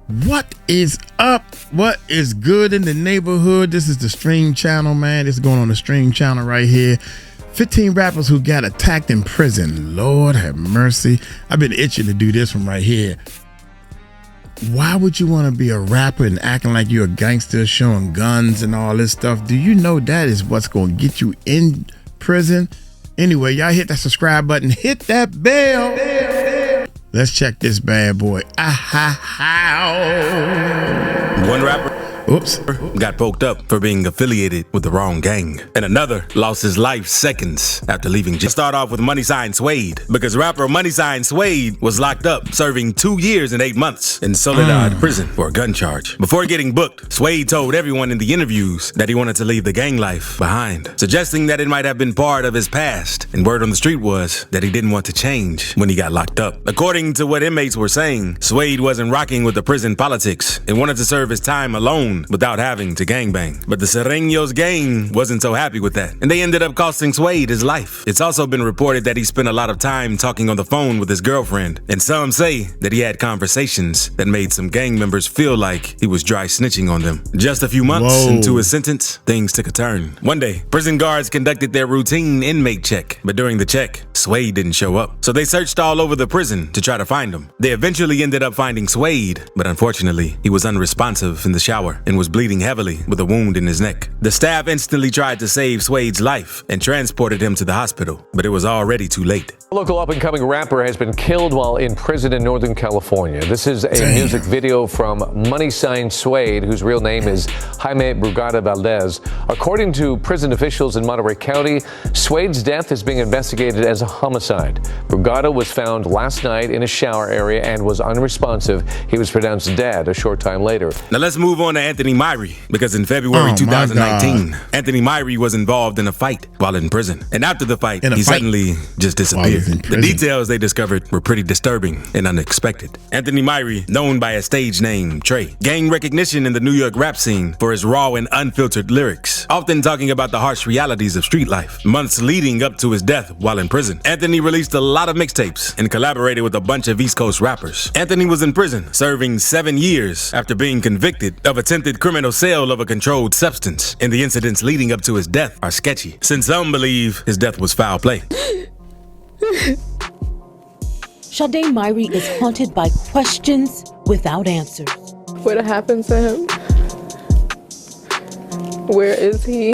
What is up? What is good in the neighborhood? This is the Stream Channel, man. This is going on the Stream Channel right here. 15 rappers who got attacked in prison. Lord have mercy. I've been itching to do this one right here. Why would you want to be a rapper and acting like you're a gangster, showing guns and all this stuff? Do you know that is what's going to get you in prison? Anyway, y'all hit that subscribe button. Hit that bell. Let's check this bad boy. One rapper got poked up for being affiliated with the wrong gang, and another lost his life seconds after leaving jail. Start off with Money Sign Suede, because rapper Money Sign Suede was locked up serving 2 years and 8 months in Soledad prison for a gun charge. Before getting booked, Suede told everyone in the interviews that he wanted to leave the gang life behind, suggesting that it might have been part of his past, and word on the street was that he didn't want to change when he got locked up. According to what inmates were saying, Suede wasn't rocking with the prison politics and wanted to serve his time alone without having to gangbang. But the Sereños gang wasn't so happy with that, and they ended up costing Suede his life. It's also been reported that he spent a lot of time talking on the phone with his girlfriend, and some say that he had conversations that made some gang members feel like he was dry snitching on them. Just a few months into his sentence, things took a turn. One day, prison guards conducted their routine inmate check, but during the check, Suede didn't show up. So they searched all over the prison to try to find him. They eventually ended up finding Suede, but unfortunately, he was unresponsive in the shower and was bleeding heavily with a wound in his neck. The staff instantly tried to save Suede's life and transported him to the hospital, but it was already too late. A local up-and-coming rapper has been killed while in prison in Northern California. This is a music video from Money Sign Suede, whose real name is Jaime Brugada Valdez. According to prison officials in Monterey County, Suede's death is being investigated as a homicide. Brugada was found last night in a shower area and was unresponsive. He was pronounced dead a short time later. Now let's move on to Anthony Myrie, because in February 2019, Anthony Myrie was involved in a fight while in prison. And after the fight, he suddenly just disappeared. The details they discovered were pretty disturbing and unexpected. Anthony Myrie, known by his stage name Trey, gained recognition in the New York rap scene for his raw and unfiltered lyrics, often talking about the harsh realities of street life. Months leading up to his death while in prison, Anthony released a lot of mixtapes and collaborated with a bunch of East Coast rappers. Anthony was in prison, serving 7 years after being convicted of attempted criminal sale of a controlled substance, and the incidents leading up to his death are sketchy, since some believe his death was foul play. Sade Myrie is haunted by questions without answers. What happened to him? Where is he?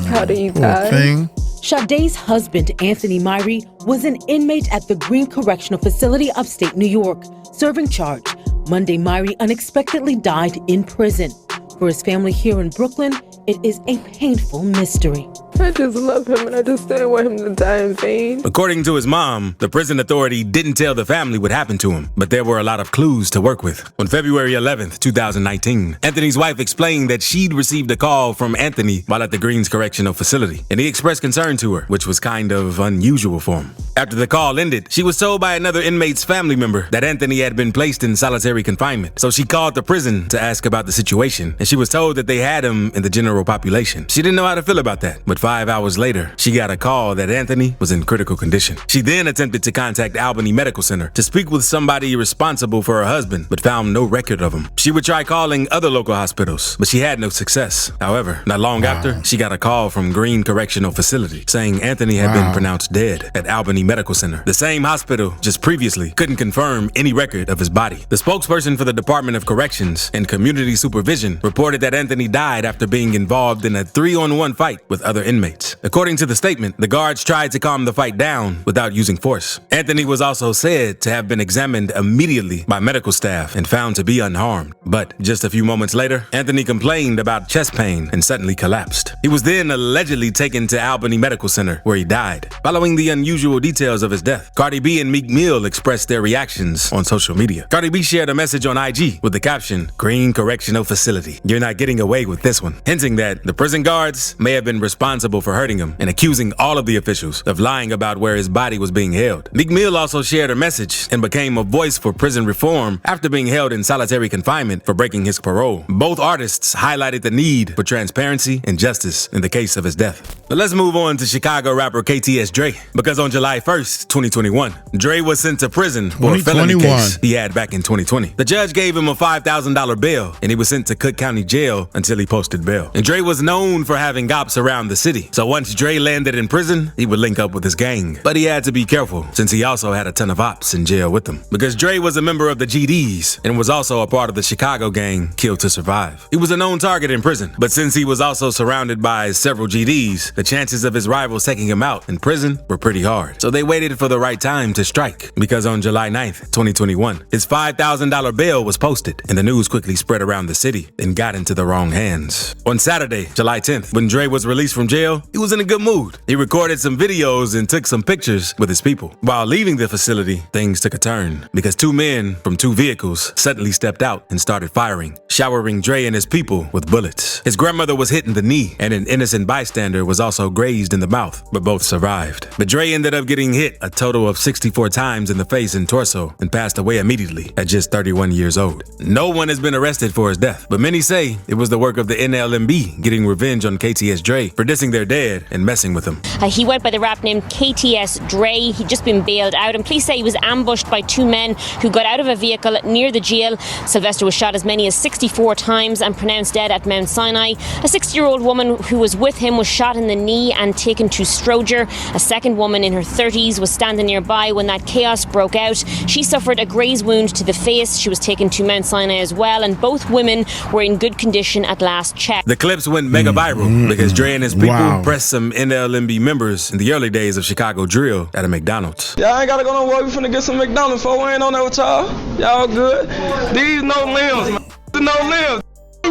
How did he die? Sade's husband, Anthony Myrie, was an inmate at the Green Correctional Facility upstate New York, serving charge. Monday, Myrie unexpectedly died in prison. For his family here in Brooklyn, it is a painful mystery. I just love him and I just didn't want him to die in vain. According to his mom, the prison authority didn't tell the family what happened to him, but there were a lot of clues to work with. On February 11th, 2019, Anthony's wife explained that she'd received a call from Anthony while at the Greens Correctional Facility, and he expressed concern to her, which was kind of unusual for him. After the call ended, she was told by another inmate's family member that Anthony had been placed in solitary confinement, so she called the prison to ask about the situation, and she was told that they had him in the general population. She didn't know how to feel about that, but 5 hours later, she got a call that Anthony was in critical condition. She then attempted to contact Albany Medical Center to speak with somebody responsible for her husband, but found no record of him. She would try calling other local hospitals, but she had no success. However, not long after, she got a call from Green Correctional Facility saying Anthony had been pronounced dead at Albany Medical Center. The same hospital just previously couldn't confirm any record of his body. The spokesperson for the Department of Corrections and Community Supervision reported that Anthony died after being involved in a 3-on-1 fight with other inmates. According to the statement, the guards tried to calm the fight down without using force. Anthony was also said to have been examined immediately by medical staff and found to be unharmed. But just a few moments later, Anthony complained about chest pain and suddenly collapsed. He was then allegedly taken to Albany Medical Center, where he died. Following the unusual details of his death, Cardi B and Meek Mill expressed their reactions on social media. Cardi B shared a message on IG with the caption, "Green Correctional Facility. You're not getting away with this one," hinting that the prison guards may have been responsible responsible for hurting him and accusing all of the officials of lying about where his body was being held. Meek Mill also shared a message and became a voice for prison reform after being held in solitary confinement for breaking his parole. Both artists highlighted the need for transparency and justice in the case of his death. But let's move on to Chicago rapper KTS Dre, because on July 1st, 2021, Dre was sent to prison for a felony case he had back in 2020. The judge gave him a $5,000 bail, and he was sent to Cook County Jail until he posted bail. And Dre was known for having ops around the city, so once Dre landed in prison, he would link up with his gang. But he had to be careful, since he also had a ton of ops in jail with him, because Dre was a member of the GDs and was also a part of the Chicago gang Kill to Survive. He was a known target in prison, but since he was also surrounded by several GDs, the chances of his rivals taking him out in prison were pretty hard. So they waited for the right time to strike, because on July 9th, 2021, his $5,000 bail was posted, and the news quickly spread around the city and got into the wrong hands. On Saturday, July 10th, when Dre was released from jail, he was in a good mood. He recorded some videos and took some pictures with his people. While leaving the facility, things took a turn, because two men from two vehicles suddenly stepped out and started firing, showering Dre and his people with bullets. His grandmother was hit in the knee, and an innocent bystander was also grazed in the mouth, but both survived. But Dre ended up getting hit a total of 64 times in the face and torso and passed away immediately at just 31 years old. No one has been arrested for his death, but many say it was the work of the NLMB getting revenge on KTS Dre for dissing their dad and messing with him. He went by the rap name KTS Dre. He'd just been bailed out, and police say he was ambushed by two men who got out of a vehicle near the jail. Sylvester was shot as many as 64 times and pronounced dead at Mount Sinai. A 60-year-old woman who was with him was shot in the knee and taken to Stroger. A second woman in her 30s was standing nearby when that chaos broke out. She suffered a graze wound to the face. She was taken to Mount Sinai as well, and both women were in good condition at last check. The clips went mega viral because Dre and his people pressed some NLMB members in the early days of Chicago drill at a McDonald's. Y'all ain't gotta go no work. We finna get some McDonald's for we ain't on that with y'all. Y'all good. These no limbs, man. No limbs.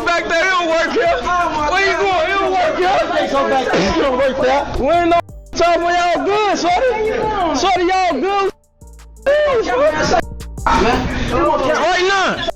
Back there, he don't work here. Where you going? He don't work here. Come back there. He don't work there. We ain't no time when y'all good, shorty. Shorty, y'all good. Right now.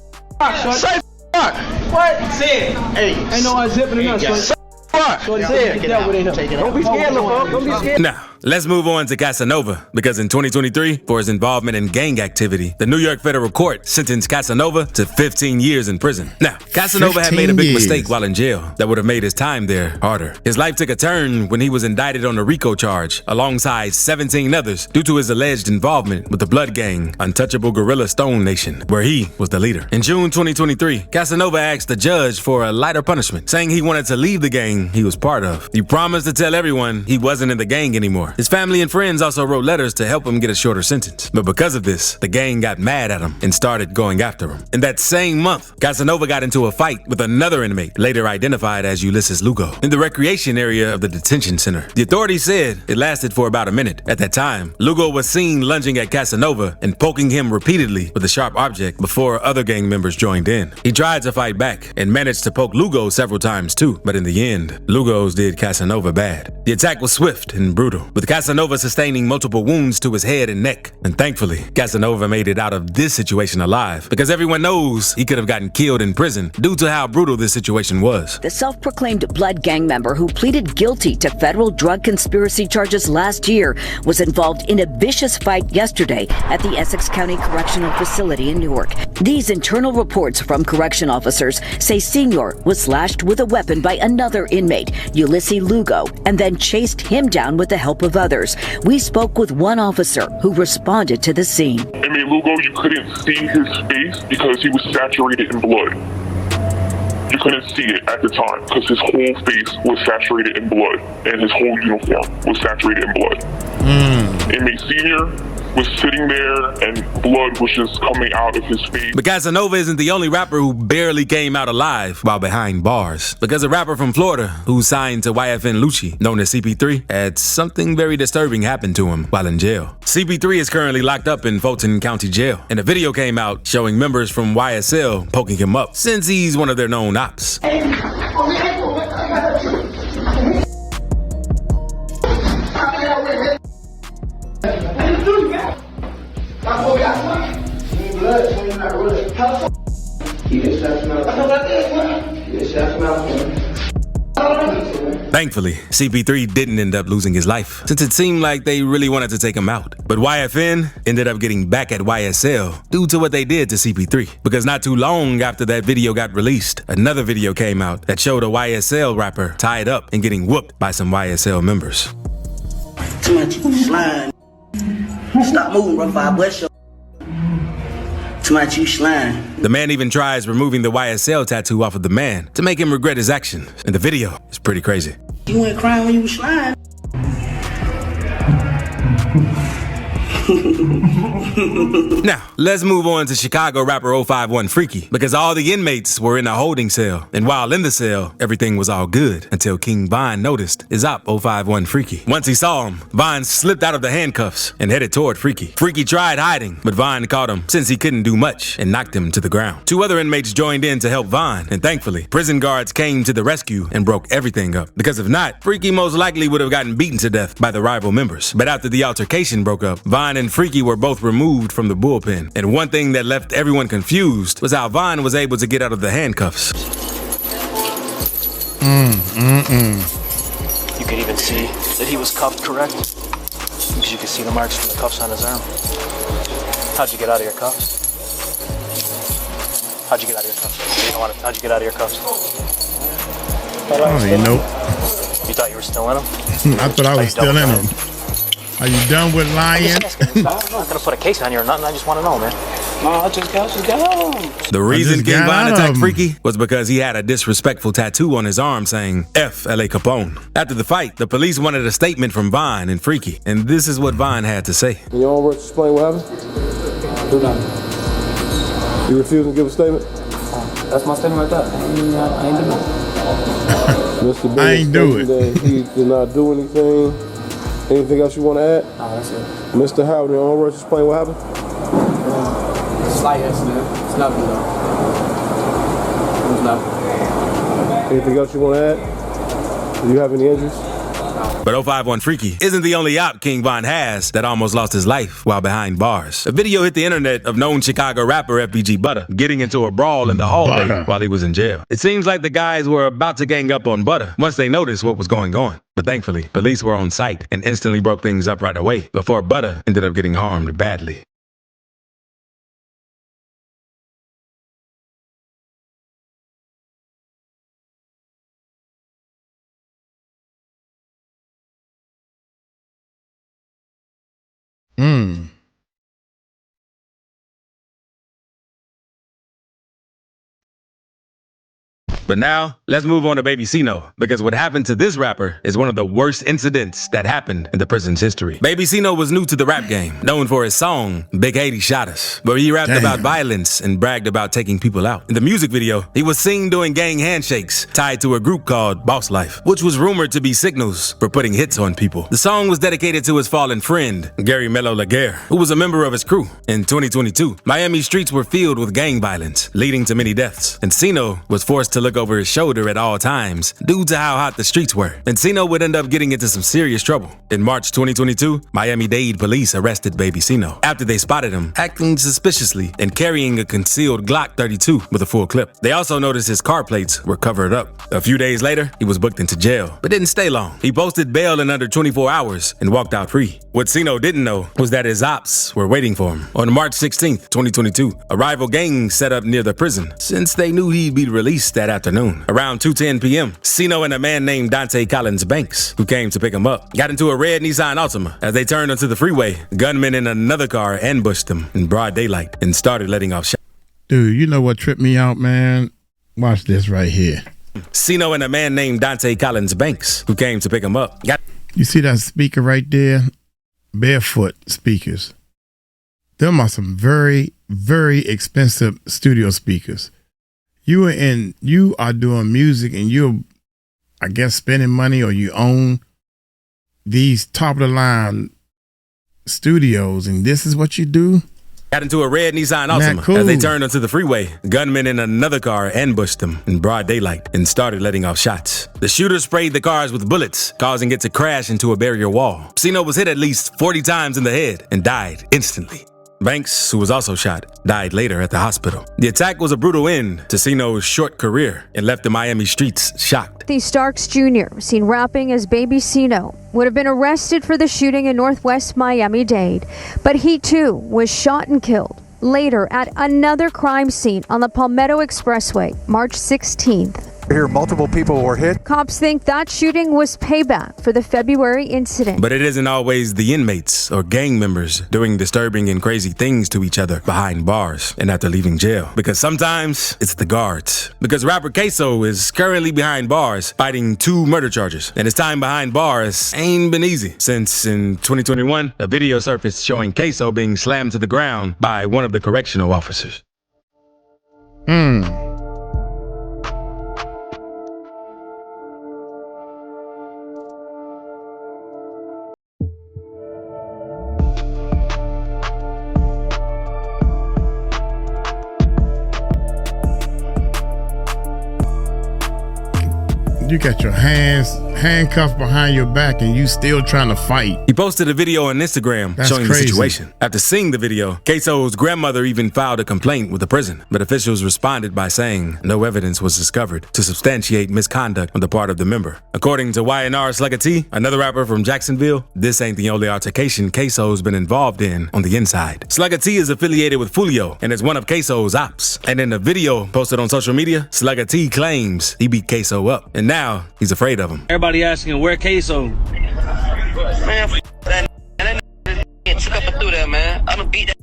Say what? Say it. Hey. Ain't no unzipping enough, shorty. What? Say it. Don't be scared, little fuck. Don't be scared. Now, let's move on to Casanova, because in 2023, for his involvement in gang activity, the New York federal court sentenced Casanova to 15 years in prison. Now, Casanova had made a big mistake while in jail that would have made his time there harder. His life took a turn when he was indicted on a RICO charge alongside 17 others due to his alleged involvement with the blood gang Untouchable Gorilla Stone Nation, where he was the leader. In June 2023, Casanova asked the judge for a lighter punishment, saying he wanted to leave the gang he was part of. He promised to tell everyone he wasn't in the gang anymore. His family and friends also wrote letters to help him get a shorter sentence. But because of this, the gang got mad at him and started going after him. In that same month, Casanova got into a fight with another inmate, later identified as Ulysses Lugo, in the recreation area of the detention center. The authorities said it lasted for about a minute. At that time, Lugo was seen lunging at Casanova and poking him repeatedly with a sharp object before other gang members joined in. He tried to fight back and managed to poke Lugo several times too, but in the end, Lugo's did Casanova bad. The attack was swift and brutal, with Casanova sustaining multiple wounds to his head and neck. And thankfully, Casanova made it out of this situation alive, because everyone knows he could have gotten killed in prison due to how brutal this situation was. The self-proclaimed blood gang member who pleaded guilty to federal drug conspiracy charges last year was involved in a vicious fight yesterday at the Essex County Correctional Facility in Newark. These internal reports from correction officers say Senior was slashed with a weapon by another inmate, Ulysses Lugo, and then chased him down with the help of others. We spoke with one officer who responded to the scene. Inmate Lugo, you couldn't see his face because he was saturated in blood. You couldn't see it at the time because his whole face was saturated in blood and his whole uniform was saturated in blood. Inmate Senior was sitting there and blood was just coming out of his face. But Casanova isn't the only rapper who barely came out alive while behind bars, because a rapper from Florida who signed to YFN Lucci, known as CP3, had something very disturbing happen to him while in jail. CP3 is currently locked up in Fulton County Jail, and a video came out showing members from YSL poking him up, since he's one of their known ops. Thankfully, CP3 didn't end up losing his life, since it seemed like they really wanted to take him out. But YFN ended up getting back at YSL due to what they did to CP3. Because not too long after that video got released, another video came out that showed a YSL rapper tied up and getting whooped by some YSL members. Too much slime. Stop moving, bro, if I bless you. Too much you slime. The man even tries removing the YSL tattoo off of the man to make him regret his action. And the video is pretty crazy. You weren't crying when you were slime. Now, let's move on to Chicago rapper 051 Freaky, because all the inmates were in a holding cell, and while in the cell, everything was all good until King Von noticed his op 051 Freaky. Once he saw him, Von slipped out of the handcuffs and headed toward Freaky. Freaky tried hiding, but Von caught him since he couldn't do much and knocked him to the ground. Two other inmates joined in to help Von, and thankfully, prison guards came to the rescue and broke everything up, because if not, Freaky most likely would have gotten beaten to death by the rival members. But after the altercation broke up, Von and Freaky were both removed from the bullpen, and one thing that left everyone confused was how Von was able to get out of the handcuffs. You could even see that he was cuffed, correct? Because you could see the marks from the cuffs on his arm. How'd you get out of your cuffs? How'd you get out of your cuffs? How'd you get out of your cuffs? Oh, you know. You thought you were still in them? I thought I was still in them. Are you done with lying? I'm not gonna put a case on you or nothing. I just want to know, man. No, I just got home. The reason King Von attacked Freaky was because he had a disrespectful tattoo on his arm saying F L.A. Capone. After the fight, the police wanted a statement from Von and Freaky, and this is what Von had to say. You don't want to explain what happened? Do not. You refuse to give a statement? That's my statement right there. I ain't doing it. Mr. I ain't do it. He did not do anything. Anything else you want to add? No, that's it. Mr. Howard, you want to explain what happened? Slight incident. It's nothing though. It was nothing. Anything else you want to add? Do you have any injuries? But 051 Freaky isn't the only op King Von has that almost lost his life while behind bars. A video hit the internet of known Chicago rapper FBG Butter getting into a brawl in the hallway while he was in jail. It seems like the guys were about to gang up on Butter once they noticed what was going on. But thankfully, police were on site and instantly broke things up right away before Butter ended up getting harmed badly. But now, let's move on to Baby Cino, because what happened to this rapper is one of the worst incidents that happened in the prison's history. Baby Cino was new to the rap game, known for his song, Big Haiti Shot Us, where he rapped about violence and bragged about taking people out. In the music video, he was seen doing gang handshakes tied to a group called Boss Life, which was rumored to be signals for putting hits on people. The song was dedicated to his fallen friend, Gary Mello Laguerre, who was a member of his crew. In 2022, Miami streets were filled with gang violence, leading to many deaths, and Cino was forced to look over his shoulder at all times due to how hot the streets were. And Cino would end up getting into some serious trouble. In March 2022, Miami-Dade police arrested Baby Cino after they spotted him acting suspiciously and carrying a concealed Glock 32 with a full clip. They also noticed his car plates were covered up. A few days later, he was booked into jail, but didn't stay long. He posted bail in under 24 hours and walked out free. What Cino didn't know was that his ops were waiting for him. On March 16th, 2022, a rival gang set up near the prison since they knew he'd be released that afternoon. Around 2:10 p.m., Cino and a man named Dante Collins Banks, who came to pick him up, got into a red Nissan Altima. As they turned onto the freeway, gunmen in another car ambushed them in broad daylight and started letting off shots. Dude, you know what tripped me out, man? Watch this right here. Cino and a man named Dante Collins Banks, who came to pick him up. You see that speaker right there? Barefoot speakers. Them are some very, very expensive studio speakers. You are doing music and you're, I guess, spending money, or you own these top of the line studios, and this is what you do? Got into a red Nissan Altima. Cool. As they turned onto the freeway, gunmen in another car ambushed them in broad daylight and started letting off shots. The shooter sprayed the cars with bullets, causing it to crash into a barrier wall. Cino was hit at least 40 times in the head and died instantly. Banks, who was also shot, died later at the hospital. The attack was a brutal end to Sino's short career and left the Miami streets shocked. Starks Jr., seen rapping as Baby Sino, would have been arrested for the shooting in Northwest Miami-Dade, but he too was shot and killed later at another crime scene on the Palmetto Expressway, March 16th. Here, multiple people were hit. Cops think that shooting was payback for the February incident. But it isn't always the inmates or gang members doing disturbing and crazy things to each other behind bars and after leaving jail. Because sometimes it's the guards. Because rapper Queso is currently behind bars fighting 2 murder charges. And his time behind bars ain't been easy. Since in 2021, a video surfaced showing Queso being slammed to the ground by one of the correctional officers. You got your hands handcuffed behind your back and you still trying to fight. He posted a video on Instagram showing the situation. After seeing the video, Queso's grandmother even filed a complaint with the prison, but officials responded by saying no evidence was discovered to substantiate misconduct on the part of the member. According to YNR Slugga T, another rapper from Jacksonville, this ain't the only altercation Queso's been involved in on the inside. Slugga T is affiliated with Fulio and is one of Queso's ops. And in a video posted on social media, Slugga T claims he beat Queso up, and now he's afraid of him. Everybody asking where Queso. Man, that took up through there, man. I done beat that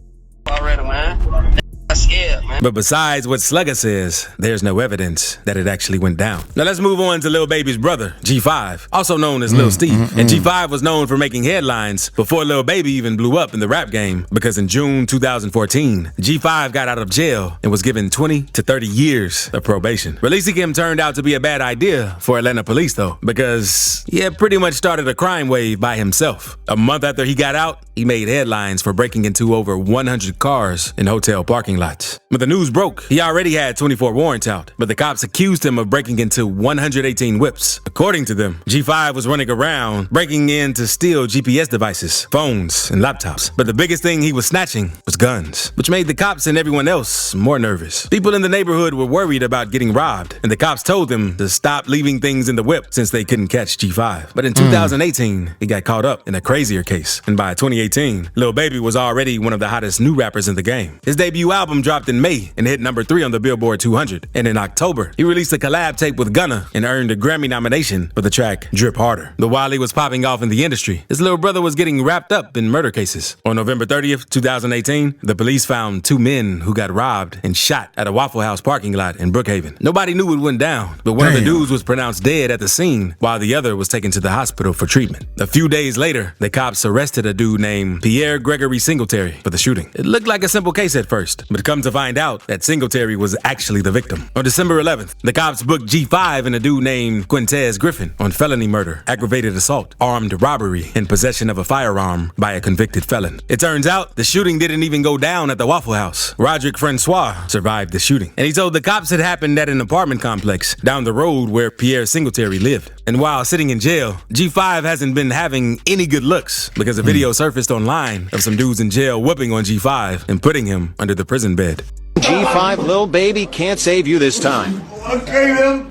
already, man. I'm scared, man. But besides what Slugga says, there's no evidence that it actually went down. Now let's move on to Lil Baby's brother, G5, also known as Lil Steve. And G5 was known for making headlines before Lil Baby even blew up in the rap game, because in June 2014, G5 got out of jail and was given 20 to 30 years of probation. Releasing him turned out to be a bad idea for Atlanta police though, because he had pretty much started a crime wave by himself. A month after he got out, he made headlines for breaking into over 100 cars in hotel parking lots. When the news broke, he already had 24 warrants out, but the cops accused him of breaking into 118 whips. According to them, G5 was running around breaking in to steal GPS devices, phones, and laptops. But the biggest thing he was snatching was guns, which made the cops and everyone else more nervous. People in the neighborhood were worried about getting robbed, and the cops told them to stop leaving things in the whip since they couldn't catch G5. But in 2018, he got caught up in a crazier case, and by 2018, Lil Baby was already one of the hottest new rappers in the game. His debut album dropped in May and hit number 3 on the Billboard 200. And in October, he released a collab tape with Gunna and earned a Grammy nomination for the track Drip Harder. But while he was popping off in the industry, his little brother was getting wrapped up in murder cases. On November 30th, 2018, the police found 2 men who got robbed and shot at a Waffle House parking lot in Brookhaven. Nobody knew what went down, but one of the dudes was pronounced dead at the scene while the other was taken to the hospital for treatment. A few days later, the cops arrested a dude named Pierre Gregory Singletary for the shooting. It looked like a simple case at first, but come to find out that Singletary was actually the victim. On December 11th, the cops booked G5 and a dude named Quintez Griffin on felony murder, aggravated assault, armed robbery, and possession of a firearm by a convicted felon. It turns out the shooting didn't even go down at the Waffle House. Roderick Francois survived the shooting, and he told the cops it happened at an apartment complex down the road where Pierre Singletary lived. And while sitting in jail, G5 hasn't been having any good looks because a video surfaced online of some dudes in jail whooping on G5 and putting him under the prison bed. G5, Lil Baby can't save you this time. Okay, man.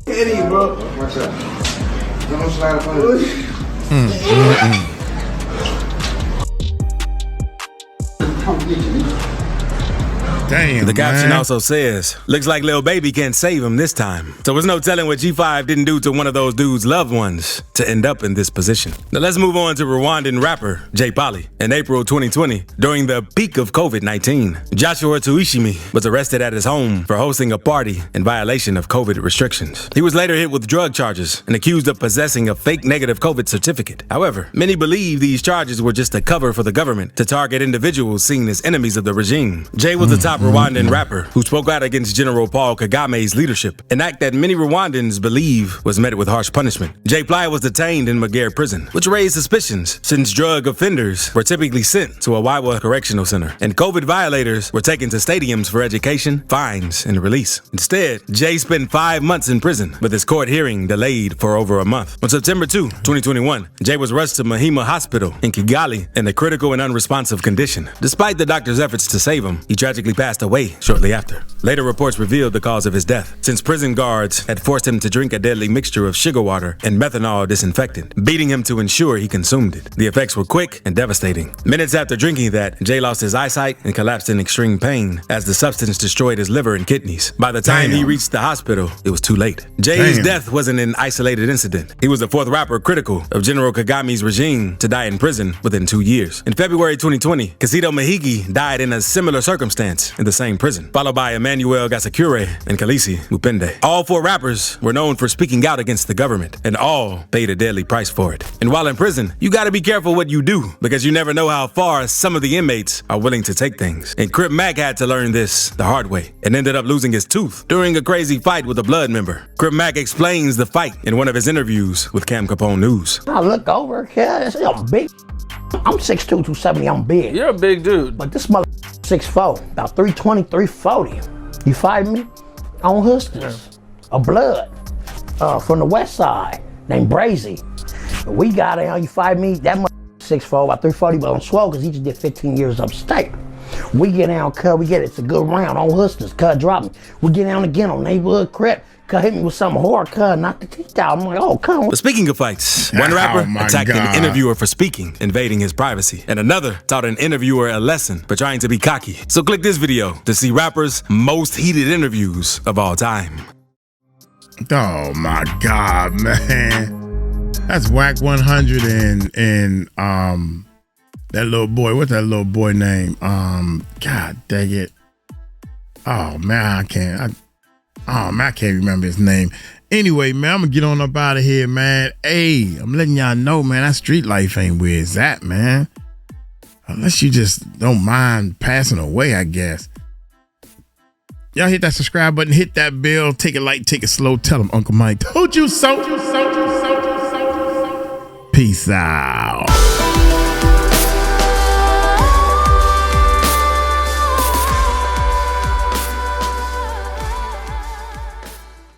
Eddie, bro. What's up? Don't slide Damn, the caption man. also says, looks like Lil Baby can't save him this time. So there's no telling what G5 didn't do to one of those dudes' loved ones to end up in this position. Now let's move on to Rwandan rapper Jay Polly. In April 2020, during the peak of COVID-19, Joshua Tuishimi was arrested at his home for hosting a party in violation of COVID restrictions. He was later hit with drug charges and accused of possessing a fake negative COVID certificate. However, many believe these charges were just a cover for the government to target individuals seen as enemies of the regime. Jay was the top top Rwandan rapper who spoke out against General Paul Kagame's leadership, an act that many Rwandans believe was met with harsh punishment. Jay Ply was detained in Magere prison, which raised suspicions since drug offenders were typically sent to a Waiwa Correctional Center, and COVID violators were taken to stadiums for education, fines, and release. Instead, Jay spent 5 months in prison, with his court hearing delayed for over a month. On September 2, 2021, Jay was rushed to Mahima Hospital in Kigali in a critical and unresponsive condition. Despite the doctor's efforts to save him, he tragically passed away shortly after. Later reports revealed the cause of his death, since prison guards had forced him to drink a deadly mixture of sugar water and methanol disinfectant, beating him to ensure he consumed it. The effects were quick and devastating. Minutes after drinking that, Jay lost his eyesight and collapsed in extreme pain as the substance destroyed his liver and kidneys. By the time he reached the hospital, it was too late. Jay's death wasn't an isolated incident. He was the fourth rapper critical of General Kagame's regime to die in prison within 2 years. In February 2020, Kizito Mahigi died in a similar circumstance in the same prison, followed by Emmanuel Gasakure and Kalisi Mupende. All four rappers were known for speaking out against the government, and all paid a deadly price for it. And while in prison, you gotta be careful what you do, because you never know how far some of the inmates are willing to take things. And Crip Mac had to learn this the hard way, and ended up losing his tooth during a crazy fight with a blood member. Crip Mac explains the fight in one of his interviews with Cam Capone News. I look over, yeah, I'm big. I'm 6'2", 270, I'm big. You're a big dude. But this mother 6'4", about 320, 340. You fight me? On Hustlers. A blood. From the west side, named Brazy. We got it, you fight me? That mother 6'4", about 340, but on swole, because he just did 15 years upstate. We get down, cut, we get it. It's a good round on Hustlers, cut, drop me. We get down again on Neighborhood Crip. Cut hit me with some hard cut, knock the teeth out. I'm like, oh, come on. But speaking of fights, one rapper attacked an interviewer for speaking, invading his privacy, and another taught an interviewer a lesson for trying to be cocky. So click this video to see rappers' most heated interviews of all time. Oh my God, man. That's Whack 100 and that little boy. What's that little boy name? God dang it. Oh man, I can't remember his name. Anyway, man, I'm gonna get on up out of here, man. Hey, I'm letting y'all know, man, that street life ain't where it's at, man. Unless you just don't mind passing away, I guess. Y'all hit that subscribe button, hit that bell, take it light, take it slow. Tell them Uncle Mike told you so. Peace out.